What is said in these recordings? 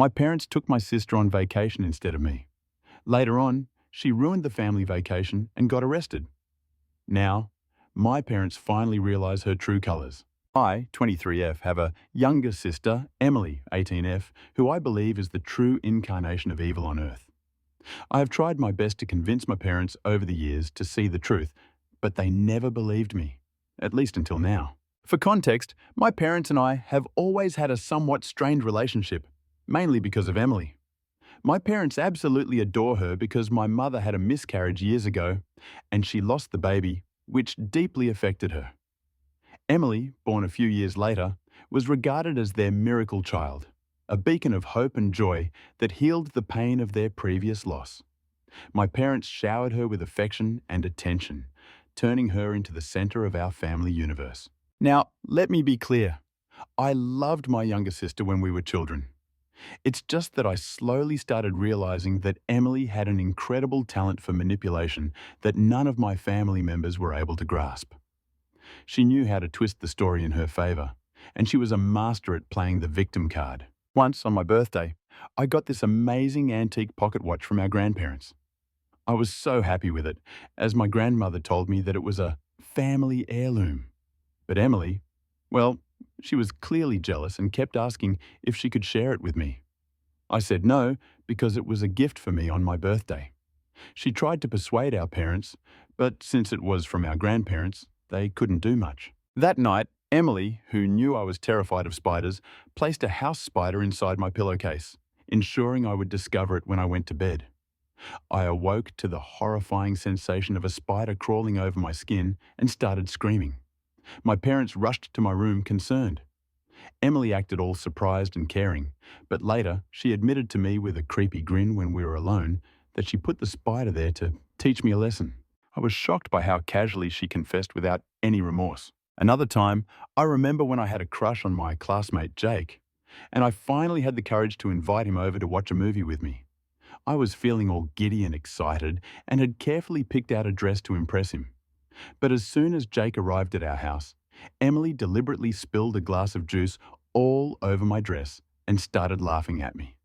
My parents took my sister on vacation instead of me. Later on, she ruined the family vacation and got arrested. Now, my parents finally realize her true colors. I, 23F, have a younger sister, Emily, 18F, who I believe is the true incarnation of evil on earth. I have tried my best to convince my parents over the years to see the truth, but they never believed me, at least until now. For context, my parents and I have always had a somewhat strained relationship, mainly because of Emily. My parents absolutely adore her because my mother had a miscarriage years ago and she lost the baby, which deeply affected her. Emily, born a few years later, was regarded as their miracle child, a beacon of hope and joy that healed the pain of their previous loss. My parents showered her with affection and attention, turning her into the center of our family universe. Now, let me be clear. I loved my younger sister when we were children. It's just that I slowly started realizing that Emily had an incredible talent for manipulation that none of my family members were able to grasp. She knew how to twist the story in her favor, and she was a master at playing the victim card. Once, on my birthday, I got this amazing antique pocket watch from our grandparents. I was so happy with it, as my grandmother told me that it was a family heirloom. But Emily, well, she was clearly jealous and kept asking if she could share it with me. I said no because it was a gift for me on my birthday. She tried to persuade our parents, but since it was from our grandparents, they couldn't do much. That night, Emily, who knew I was terrified of spiders, placed a house spider inside my pillowcase, ensuring I would discover it when I went to bed. I awoke to the horrifying sensation of a spider crawling over my skin and started screaming. My parents rushed to my room concerned. Emily acted all surprised and caring, but later she admitted to me with a creepy grin when we were alone that she put the spider there to teach me a lesson. I was shocked by how casually she confessed without any remorse. Another time, I remember when I had a crush on my classmate Jake, and I finally had the courage to invite him over to watch a movie with me. I was feeling all giddy and excited and had carefully picked out a dress to impress him. But as soon as Jake arrived at our house, Emily deliberately spilled a glass of juice all over my dress and started laughing at me.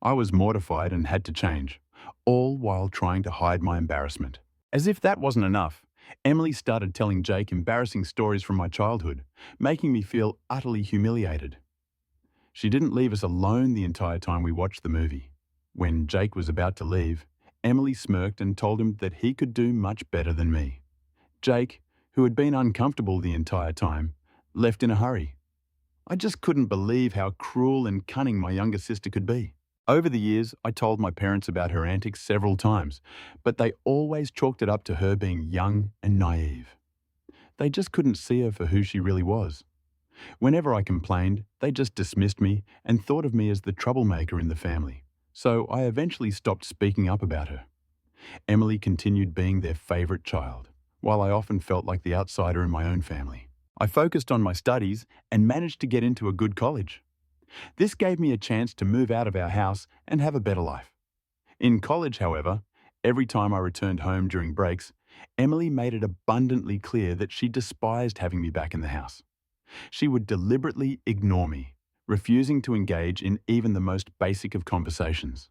I was mortified and had to change, all while trying to hide my embarrassment. As if that wasn't enough, Emily started telling Jake embarrassing stories from my childhood, making me feel utterly humiliated. She didn't leave us alone the entire time we watched the movie. When Jake was about to leave, Emily smirked and told him that he could do much better than me. Jake, who had been uncomfortable the entire time, left in a hurry. I just couldn't believe how cruel and cunning my younger sister could be. Over the years, I told my parents about her antics several times, but they always chalked it up to her being young and naive. They just couldn't see her for who she really was. Whenever I complained, they just dismissed me and thought of me as the troublemaker in the family, so I eventually stopped speaking up about her. Emily continued being their favorite child, while I often felt like the outsider in my own family. I focused on my studies and managed to get into a good college. This gave me a chance to move out of our house and have a better life. In college, however, every time I returned home during breaks, Emily made it abundantly clear that she despised having me back in the house. She would deliberately ignore me, refusing to engage in even the most basic of conversations.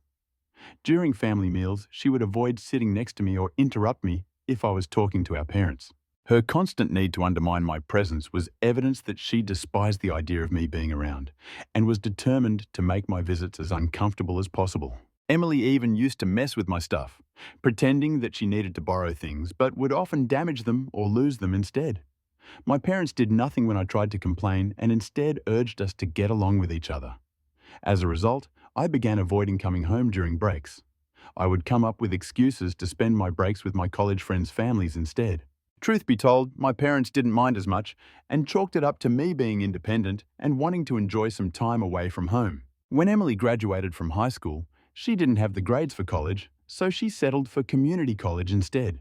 During family meals, she would avoid sitting next to me or interrupt me if I was talking to our parents. Her constant need to undermine my presence was evidence that she despised the idea of me being around and was determined to make my visits as uncomfortable as possible. Emily even used to mess with my stuff, pretending that she needed to borrow things, but would often damage them or lose them instead. My parents did nothing when I tried to complain and instead urged us to get along with each other. As a result, I began avoiding coming home during breaks. I would come up with excuses to spend my breaks with my college friends' families instead. Truth be told, my parents didn't mind as much and chalked it up to me being independent and wanting to enjoy some time away from home. When Emily graduated from high school, she didn't have the grades for college, so she settled for community college instead.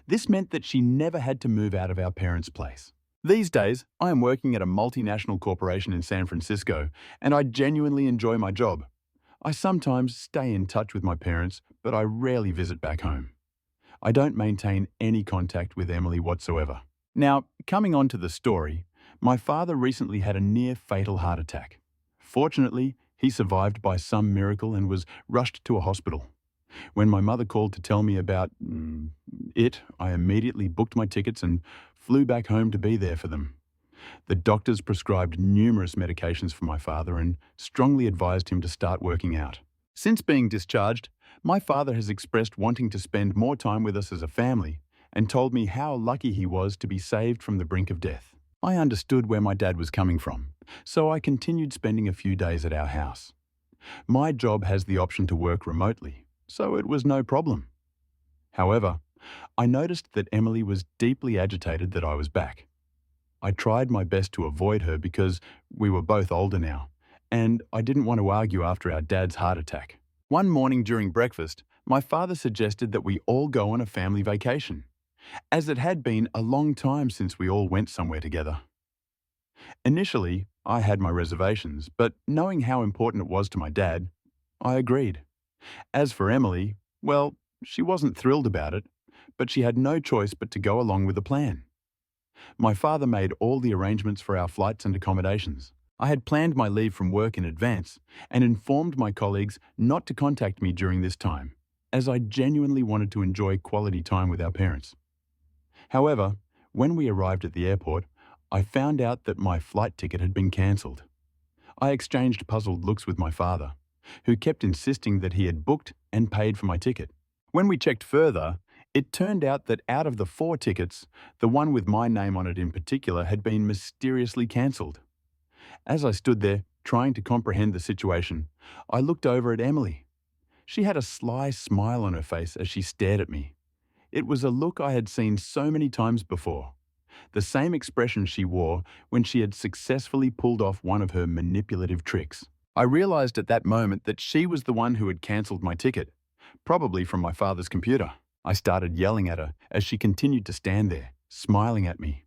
This meant that she never had to move out of our parents' place. These days, I am working at a multinational corporation in San Francisco, and I genuinely enjoy my job. I sometimes stay in touch with my parents, but I rarely visit back home. I don't maintain any contact with Emily whatsoever. Now, coming on to the story, my father recently had a near-fatal heart attack. Fortunately, He survived by some miracle and was rushed to a hospital. When my mother called to tell me about it, I immediately booked my tickets and flew back home to be there for them. The doctors prescribed numerous medications for my father and strongly advised him to start working out. Since being discharged, my father has expressed wanting to spend more time with us as a family and told me how lucky he was to be saved from the brink of death. I understood where my dad was coming from, so I continued spending a few days at our house. My job has the option to work remotely, so it was no problem. However, I noticed that Emily was deeply agitated that I was back. I tried my best to avoid her because we were both older now, and I didn't want to argue after our dad's heart attack. One morning during breakfast, my father suggested that we all go on a family vacation, as it had been a long time since we all went somewhere together. Initially, I had my reservations, but knowing how important it was to my dad, I agreed. As for Emily, well, she wasn't thrilled about it, but she had no choice but to go along with the plan. My father made all the arrangements for our flights and accommodations. I had planned my leave from work in advance and informed my colleagues not to contact me during this time, as I genuinely wanted to enjoy quality time with our parents. However, when we arrived at the airport, I found out that my flight ticket had been cancelled. I exchanged puzzled looks with my father, who kept insisting that he had booked and paid for my ticket. When we checked further, it turned out that out of the 4 tickets, the one with my name on it in particular had been mysteriously cancelled. As I stood there, trying to comprehend the situation, I looked over at Emily. She had a sly smile on her face as she stared at me. It was a look I had seen so many times before. The same expression she wore when she had successfully pulled off one of her manipulative tricks. I realized at that moment that she was the one who had cancelled my ticket, probably from my father's computer. I started yelling at her as she continued to stand there, smiling at me.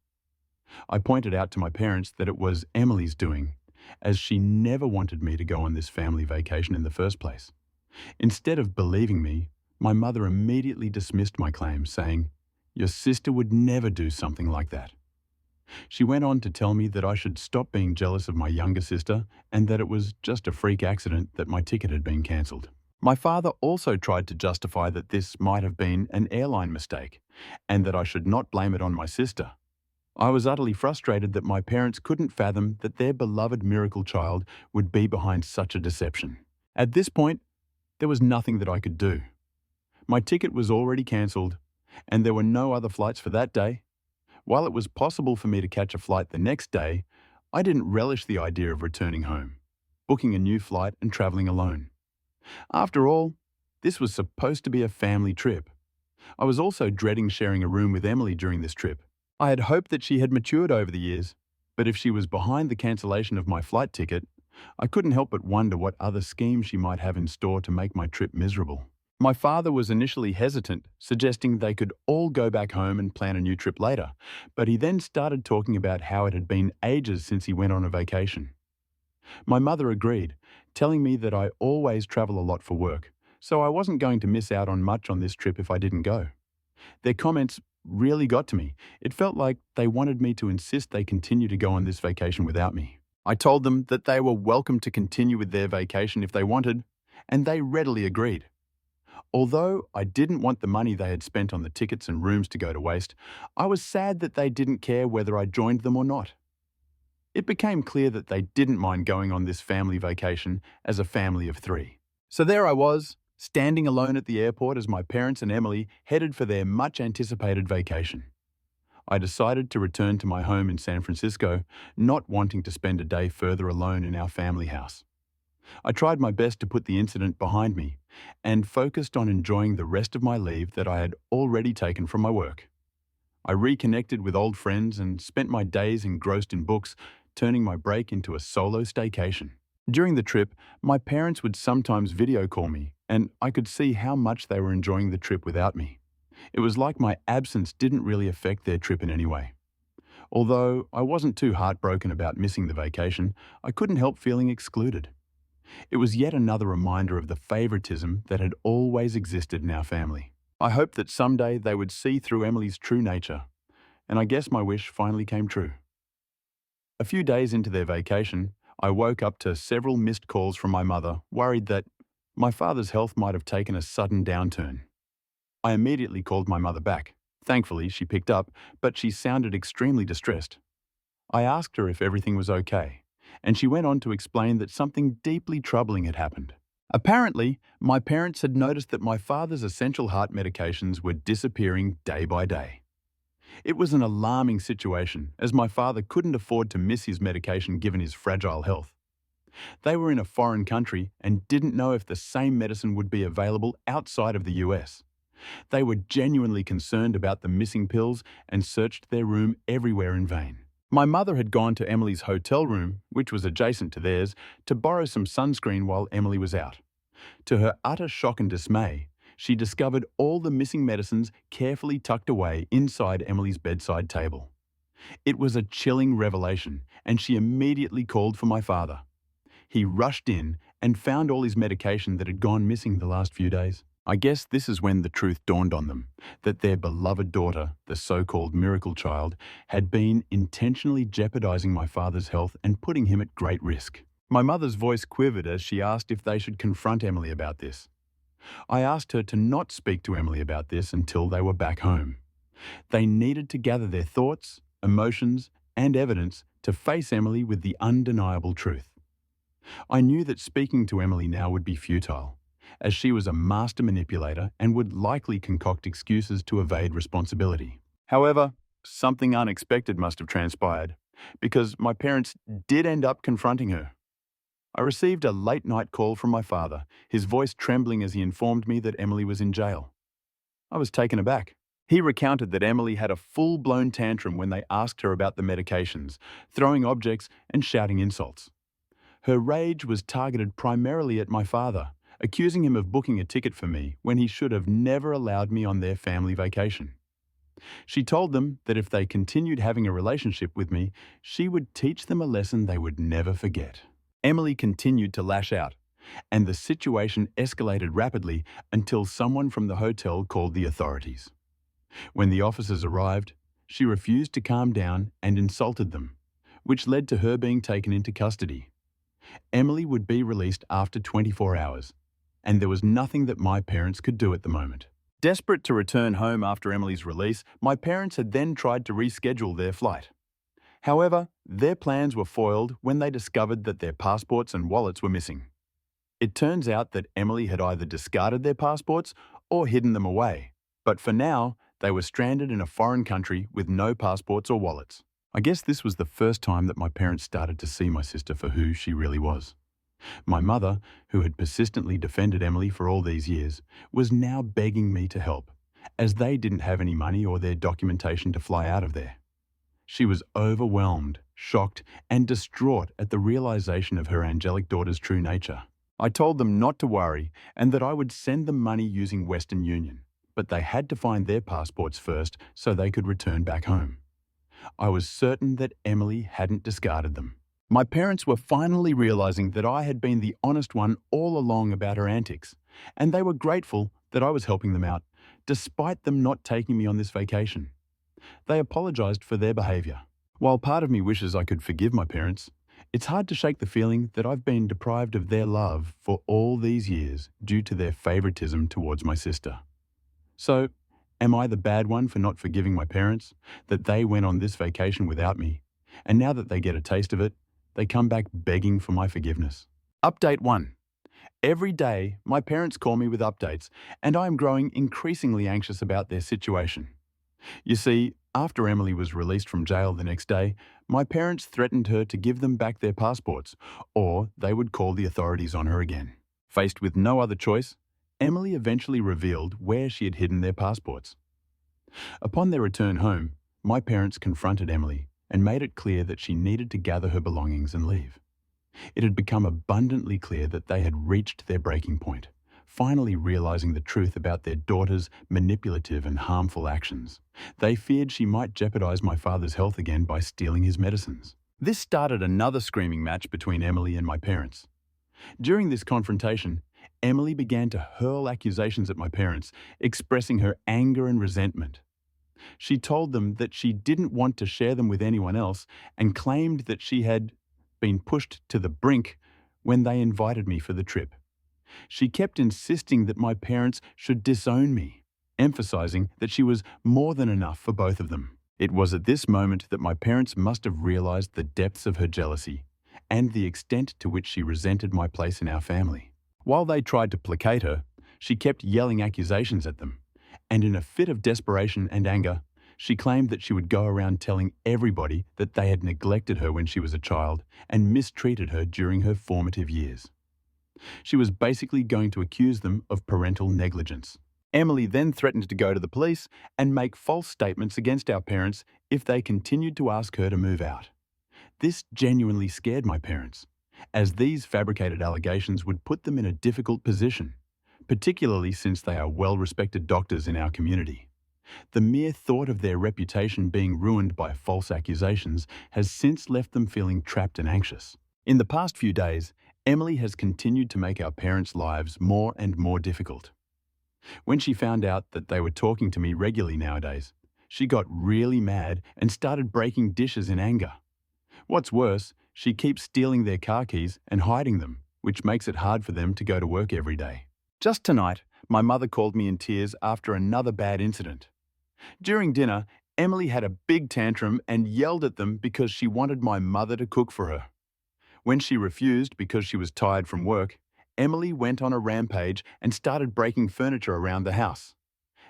I pointed out to my parents that it was Emily's doing, as she never wanted me to go on this family vacation in the first place. Instead of believing me, my mother immediately dismissed my claim, saying, "Your sister would never do something like that." She went on to tell me that I should stop being jealous of my younger sister and that it was just a freak accident that my ticket had been cancelled. My father also tried to justify that this might have been an airline mistake and that I should not blame it on my sister. I was utterly frustrated that my parents couldn't fathom that their beloved miracle child would be behind such a deception. At this point, there was nothing that I could do. My ticket was already cancelled, and there were no other flights for that day. While it was possible for me to catch a flight the next day, I didn't relish the idea of returning home, booking a new flight and travelling alone. After all, this was supposed to be a family trip. I was also dreading sharing a room with Emily during this trip. I had hoped that she had matured over the years, but if she was behind the cancellation of my flight ticket, I couldn't help but wonder what other schemes she might have in store to make my trip miserable. My father was initially hesitant, suggesting they could all go back home and plan a new trip later, but he then started talking about how it had been ages since he went on a vacation. My mother agreed, telling me that I always travel a lot for work, so I wasn't going to miss out on much on this trip if I didn't go. Their comments really got to me. It felt like they wanted me to insist they continue to go on this vacation without me. I told them that they were welcome to continue with their vacation if they wanted, and they readily agreed. Although I didn't want the money they had spent on the tickets and rooms to go to waste, I was sad that they didn't care whether I joined them or not. It became clear that they didn't mind going on this family vacation as a family of 3. So there I was, standing alone at the airport as my parents and Emily headed for their much-anticipated vacation. I decided to return to my home in San Francisco, not wanting to spend a day further alone in our family house. I tried my best to put the incident behind me and focused on enjoying the rest of my leave that I had already taken from my work. I reconnected with old friends and spent my days engrossed in books, turning my break into a solo staycation. During the trip, my parents would sometimes video call me, and I could see how much they were enjoying the trip without me. It was like my absence didn't really affect their trip in any way. Although I wasn't too heartbroken about missing the vacation, I couldn't help feeling excluded. It was yet another reminder of the favoritism that had always existed in our family. I hoped that someday they would see through Emily's true nature, and I guess my wish finally came true. A few days into their vacation, I woke up to several missed calls from my mother, worried that my father's health might have taken a sudden downturn. I immediately called my mother back. Thankfully, she picked up, but she sounded extremely distressed. I asked her if everything was okay, and she went on to explain that something deeply troubling had happened. Apparently, my parents had noticed that my father's essential heart medications were disappearing day by day. It was an alarming situation, as my father couldn't afford to miss his medication given his fragile health. They were in a foreign country and didn't know if the same medicine would be available outside of the US. They were genuinely concerned about the missing pills and searched their room everywhere in vain. My mother had gone to Emily's hotel room, which was adjacent to theirs, to borrow some sunscreen while Emily was out. To her utter shock and dismay, she discovered all the missing medicines carefully tucked away inside Emily's bedside table. It was a chilling revelation, and she immediately called for my father. He rushed in and found all his medication that had gone missing the last few days. I guess this is when the truth dawned on them, that their beloved daughter, the so-called miracle child, had been intentionally jeopardizing my father's health and putting him at great risk. My mother's voice quivered as she asked if they should confront Emily about this. I asked her to not speak to Emily about this until they were back home. They needed to gather their thoughts, emotions, and evidence to face Emily with the undeniable truth. I knew that speaking to Emily now would be futile, as she was a master manipulator and would likely concoct excuses to evade responsibility. However, something unexpected must have transpired, because my parents did end up confronting her. I received a late-night call from my father, his voice trembling as he informed me that Emily was in jail. I was taken aback. He recounted that Emily had a full-blown tantrum when they asked her about the medications, throwing objects and shouting insults. Her rage was targeted primarily at my father, accusing him of booking a ticket for me when he should have never allowed me on their family vacation. She told them that if they continued having a relationship with me, she would teach them a lesson they would never forget. Emily continued to lash out, and the situation escalated rapidly until someone from the hotel called the authorities. When the officers arrived, she refused to calm down and insulted them, which led to her being taken into custody. Emily would be released after 24 hours, and there was nothing that my parents could do at the moment. Desperate to return home after Emily's release, my parents had then tried to reschedule their flight. However, their plans were foiled when they discovered that their passports and wallets were missing. It turns out that Emily had either discarded their passports or hidden them away, but for now, they were stranded in a foreign country with no passports or wallets. I guess this was the first time that my parents started to see my sister for who she really was. My mother, who had persistently defended Emily for all these years, was now begging me to help, as they didn't have any money or their documentation to fly out of there. She was overwhelmed, shocked, and distraught at the realization of her angelic daughter's true nature. I told them not to worry and that I would send them money using Western Union, but they had to find their passports first so they could return back home. I was certain that Emily hadn't discarded them. My parents were finally realizing that I had been the honest one all along about her antics, and they were grateful that I was helping them out, despite them not taking me on this vacation. They apologized for their behavior. While part of me wishes I could forgive my parents, it's hard to shake the feeling that I've been deprived of their love for all these years due to their favoritism towards my sister. So, am I the bad one for not forgiving my parents, that they went on this vacation without me, and now that they get a taste of it, they come back begging for my forgiveness? Update 1. Every day, my parents call me with updates, and I am growing increasingly anxious about their situation. You see, after Emily was released from jail the next day, my parents threatened her to give them back their passports, or they would call the authorities on her again. Faced with no other choice, Emily eventually revealed where she had hidden their passports. Upon their return home, my parents confronted Emily and made it clear that she needed to gather her belongings and leave. It had become abundantly clear that they had reached their breaking point, finally realizing the truth about their daughter's manipulative and harmful actions. They feared she might jeopardize my father's health again by stealing his medicines. This started another screaming match between Emily and my parents. During this confrontation, Emily began to hurl accusations at my parents, expressing her anger and resentment. She told them that she didn't want to share them with anyone else and claimed that she had been pushed to the brink when they invited me for the trip. She kept insisting that my parents should disown me, emphasizing that she was more than enough for both of them. It was at this moment that my parents must have realized the depths of her jealousy and the extent to which she resented my place in our family. While they tried to placate her, she kept yelling accusations at them, and in a fit of desperation and anger, she claimed that she would go around telling everybody that they had neglected her when she was a child and mistreated her during her formative years. She was basically going to accuse them of parental negligence. Emily then threatened to go to the police and make false statements against our parents if they continued to ask her to move out. This genuinely scared my parents, as these fabricated allegations would put them in a difficult position, particularly since they are well-respected doctors in our community. The mere thought of their reputation being ruined by false accusations has since left them feeling trapped and anxious. In the past few days, Emily has continued to make our parents' lives more and more difficult. When she found out that they were talking to me regularly nowadays, she got really mad and started breaking dishes in anger. What's worse, she keeps stealing their car keys and hiding them, which makes it hard for them to go to work every day. Just tonight, my mother called me in tears after another bad incident. During dinner, Emily had a big tantrum and yelled at them because she wanted my mother to cook for her. When she refused because she was tired from work, Emily went on a rampage and started breaking furniture around the house.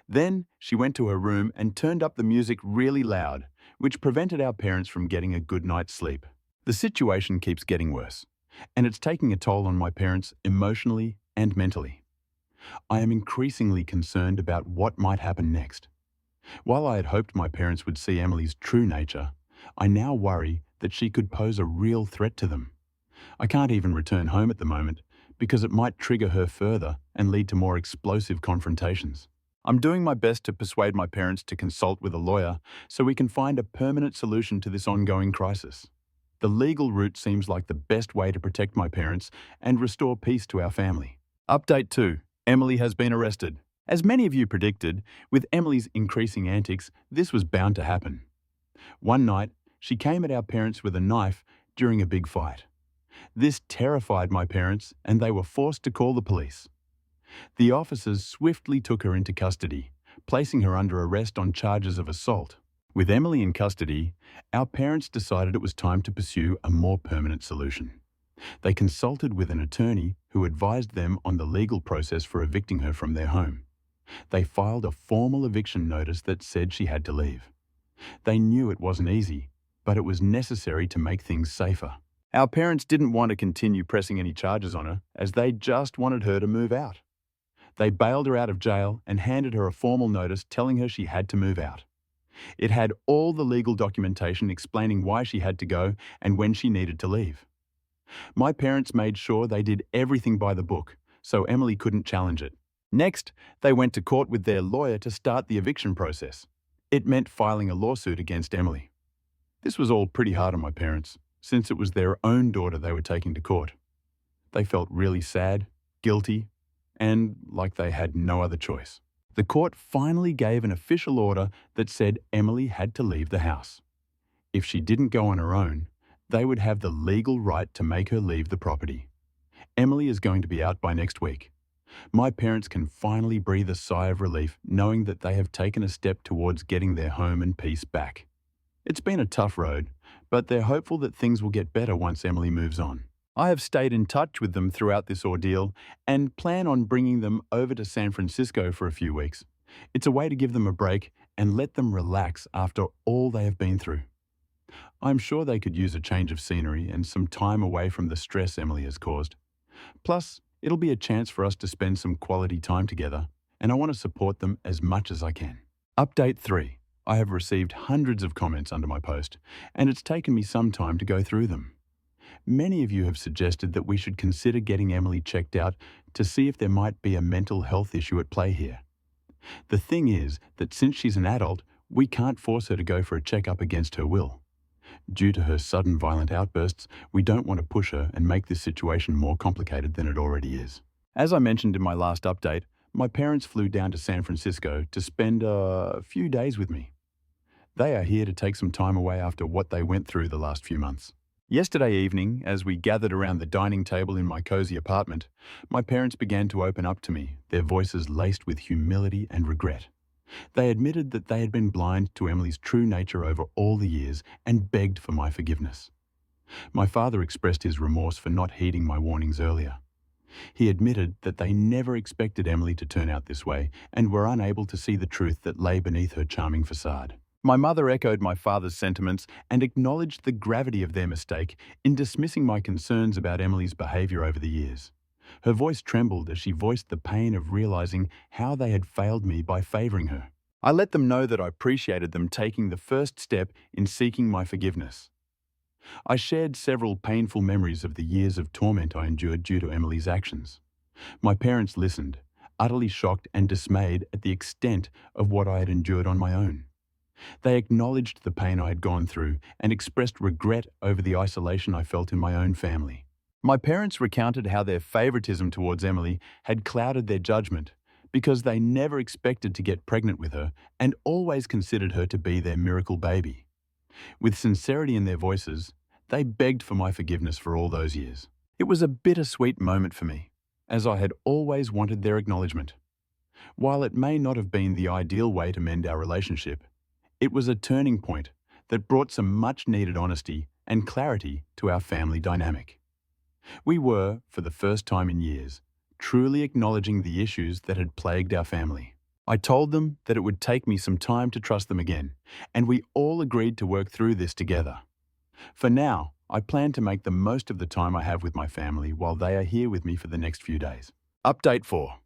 Then she went to her room and turned up the music really loud, which prevented our parents from getting a good night's sleep. The situation keeps getting worse, and it's taking a toll on my parents emotionally and mentally. I am increasingly concerned about what might happen next. While I had hoped my parents would see Emily's true nature, I now worry that she could pose a real threat to them. I can't even return home at the moment because it might trigger her further and lead to more explosive confrontations. I'm doing my best to persuade my parents to consult with a lawyer so we can find a permanent solution to this ongoing crisis. The legal route seems like the best way to protect my parents and restore peace to our family. Update 2. Emily has been arrested. As many of you predicted, with Emily's increasing antics, this was bound to happen. One night, she came at our parents with a knife during a big fight. This terrified my parents, and they were forced to call the police. The officers swiftly took her into custody, placing her under arrest on charges of assault. With Emily in custody, our parents decided it was time to pursue a more permanent solution. They consulted with an attorney who advised them on the legal process for evicting her from their home. They filed a formal eviction notice that said she had to leave. They knew it wasn't easy, but it was necessary to make things safer. Our parents didn't want to continue pressing any charges on her, as they just wanted her to move out. They bailed her out of jail and handed her a formal notice telling her she had to move out. It had all the legal documentation explaining why she had to go and when she needed to leave. My parents made sure they did everything by the book, so Emily couldn't challenge it. Next, they went to court with their lawyer to start the eviction process. It meant filing a lawsuit against Emily. This was all pretty hard on my parents, since it was their own daughter they were taking to court. They felt really sad, guilty, and like they had no other choice. The court finally gave an official order that said Emily had to leave the house. If she didn't go on her own, they would have the legal right to make her leave the property. Emily is going to be out by next week. My parents can finally breathe a sigh of relief knowing that they have taken a step towards getting their home and peace back. It's been a tough road, but they're hopeful that things will get better once Emily moves on. I have stayed in touch with them throughout this ordeal and plan on bringing them over to San Francisco for a few weeks. It's a way to give them a break and let them relax after all they have been through. I'm sure they could use a change of scenery and some time away from the stress Emily has caused. Plus, it'll be a chance for us to spend some quality time together, and I want to support them as much as I can. Update 3. I have received hundreds of comments under my post, and it's taken me some time to go through them. Many of you have suggested that we should consider getting Emily checked out to see if there might be a mental health issue at play here. The thing is that since she's an adult, we can't force her to go for a checkup against her will. Due to her sudden violent outbursts, we don't want to push her and make this situation more complicated than it already is. As I mentioned in my last update, my parents flew down to San Francisco to spend a few days with me. They are here to take some time away after what they went through the last few months. Yesterday evening, as we gathered around the dining table in my cozy apartment, my parents began to open up to me, their voices laced with humility and regret. They admitted that they had been blind to Emily's true nature over all the years and begged for my forgiveness. My father expressed his remorse for not heeding my warnings earlier. He admitted that they never expected Emily to turn out this way and were unable to see the truth that lay beneath her charming facade. My mother echoed my father's sentiments and acknowledged the gravity of their mistake in dismissing my concerns about Emily's behavior over the years. Her voice trembled as she voiced the pain of realizing how they had failed me by favoring her. I let them know that I appreciated them taking the first step in seeking my forgiveness. I shared several painful memories of the years of torment I endured due to Emily's actions. My parents listened, utterly shocked and dismayed at the extent of what I had endured on my own. They acknowledged the pain I had gone through and expressed regret over the isolation I felt in my own family. My parents recounted how their favoritism towards Emily had clouded their judgment because they never expected to get pregnant with her and always considered her to be their miracle baby. With sincerity in their voices, they begged for my forgiveness for all those years. It was a bittersweet moment for me, as I had always wanted their acknowledgement. While it may not have been the ideal way to mend our relationship, it was a turning point that brought some much-needed honesty and clarity to our family dynamic. We were, for the first time in years, truly acknowledging the issues that had plagued our family. I told them that it would take me some time to trust them again, and we all agreed to work through this together. For now, I plan to make the most of the time I have with my family while they are here with me for the next few days. Update 4.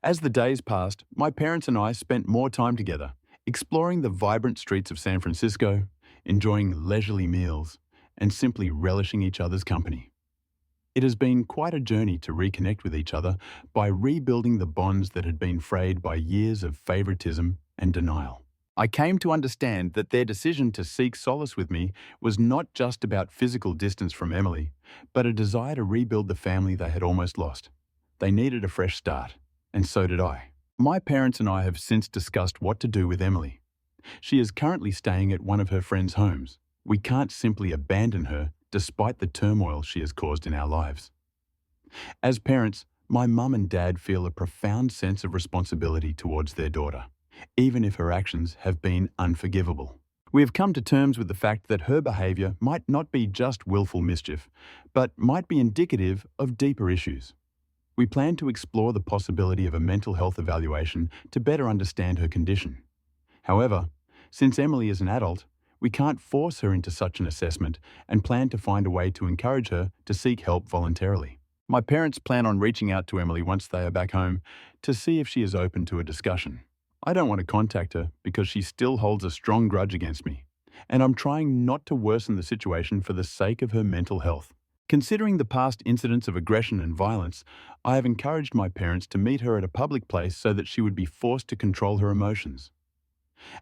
As the days passed, my parents and I spent more time together, exploring the vibrant streets of San Francisco, enjoying leisurely meals, and simply relishing each other's company. It has been quite a journey to reconnect with each other by rebuilding the bonds that had been frayed by years of favoritism and denial. I came to understand that their decision to seek solace with me was not just about physical distance from Emily, but a desire to rebuild the family they had almost lost. They needed a fresh start, and so did I. My parents and I have since discussed what to do with Emily. She is currently staying at one of her friends' homes. We can't simply abandon her despite the turmoil she has caused in our lives. As parents, my mum and dad feel a profound sense of responsibility towards their daughter, even if her actions have been unforgivable. We have come to terms with the fact that her behavior might not be just willful mischief, but might be indicative of deeper issues. We plan to explore the possibility of a mental health evaluation to better understand her condition. However, since Emily is an adult, we can't force her into such an assessment and plan to find a way to encourage her to seek help voluntarily. My parents plan on reaching out to Emily once they are back home to see if she is open to a discussion. I don't want to contact her because she still holds a strong grudge against me, and I'm trying not to worsen the situation for the sake of her mental health. Considering the past incidents of aggression and violence, I have encouraged my parents to meet her at a public place so that she would be forced to control her emotions.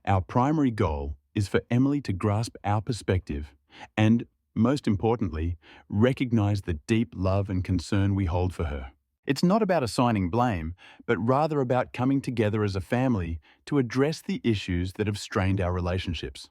Our primary goal is for Emily to grasp our perspective and, most importantly, recognize the deep love and concern we hold for her. It's not about assigning blame, but rather about coming together as a family to address the issues that have strained our relationships.